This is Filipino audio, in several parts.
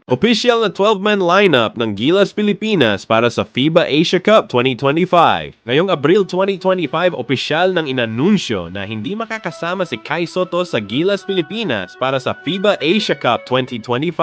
Official na 12-man lineup ng Gilas Pilipinas para sa FIBA Asia Cup 2025. Ngayong Abril 2025, opisyal nang inanunsyo na hindi makakasama si Kai Sotto sa Gilas Pilipinas para sa FIBA Asia Cup 2025.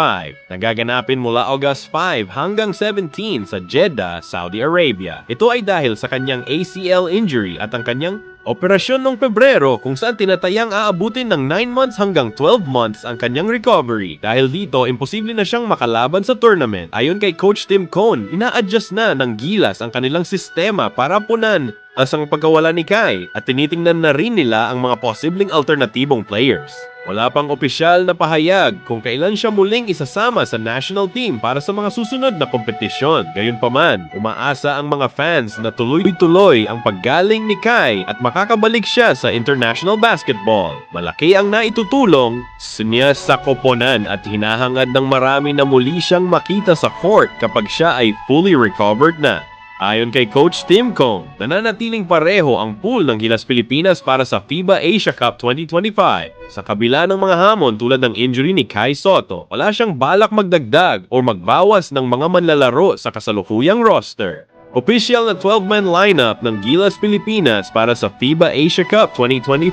Nagaganapin mula August 5 hanggang 17 sa Jeddah, Saudi Arabia. Ito ay dahil sa kanyang ACL injury at ang kanyang operasyon noong Pebrero kung saan tinatayang aabutin ng 9 months hanggang 12 months ang kanyang recovery. Dahil dito, imposible na siyang makalaban sa tournament. Ayon kay Coach Tim Cone, ina-adjust na ng Gilas ang kanilang sistema para punan ang pagkawala ni Kai at tinitingnan na rin nila ang mga posibleng alternatibong players. Wala pang opisyal na pahayag kung kailan siya muling isasama sa national team para sa mga susunod na kompetisyon. Gayunpaman, umaasa ang mga fans na tuloy-tuloy ang paggaling ni Kai at makakabalik siya sa international basketball. Malaki ang naitutulong niya sa koponan at hinahangad ng marami na muli siyang makita sa court kapag siya ay fully recovered na. Ayon kay Coach Tim Cone, nananatiling pareho ang pool ng Gilas Pilipinas para sa FIBA Asia Cup 2025. Sa kabila ng mga hamon tulad ng injury ni Kai Sotto, wala siyang balak magdagdag o magbawas ng mga manlalaro sa kasalukuyang roster. Official na 12-man lineup ng Gilas Pilipinas para sa FIBA Asia Cup 2025.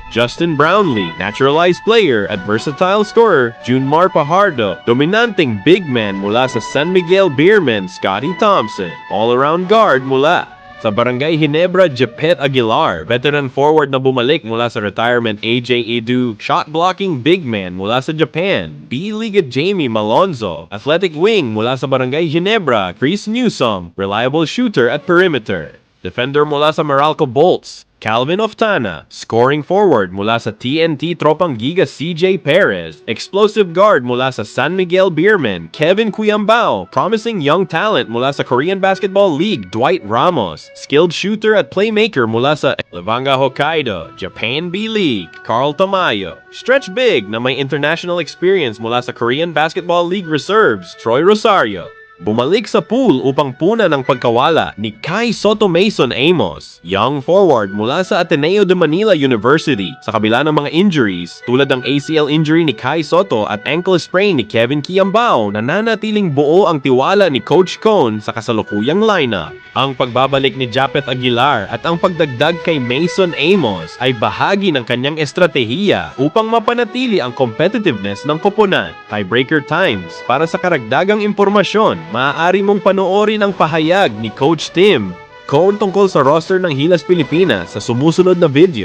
Justin Brownlee, naturalized player at versatile scorer. Junmar Pajardo, dominanteng big man mula sa San Miguel Beermen. Scotty Thompson, all-around guard mula sa Barangay Ginebra. Japet Aguilar, veteran forward na bumalik mula sa retirement. AJ Edu, shot-blocking big man mula sa Japan. B-League Jamie Malonzo, athletic wing mula sa Barangay Ginebra. Chris Newsom, reliable shooter at perimeter. Defender mula sa Meralco Bolts. Calvin Oftana, scoring forward mula sa TNT Tropang Giga. CJ Perez, explosive guard mula sa San Miguel Beermen. Kevin Cuyambao, promising young talent mula sa Korean Basketball League. Dwight Ramos, skilled shooter at playmaker mula sa Levanga Hokkaido, Japan B-League. Carl Tamayo, stretch big na may international experience mula sa Korean Basketball League Reserves. Troy Rosario, bumalik sa pool upang puna ng pagkawala ni Kai Sotto. Mason Amos, young forward mula sa Ateneo de Manila University. Sa kabila ng mga injuries tulad ng ACL injury ni Kai Sotto at ankle sprain ni Kevin Cuyambao, nananatiling buo ang tiwala ni Coach Cone sa kasalukuyang lineup. Ang pagbabalik ni Japet Aguilar at ang pagdagdag kay Mason Amos ay bahagi ng kanyang estratehiya upang mapanatili ang competitiveness ng koponan. Tiebreaker times. Para sa karagdagang impormasyon, maaari mong panoorin ang pahayag ni Coach Tim Cone tungkol sa roster ng Gilas Pilipinas sa sumusunod na video.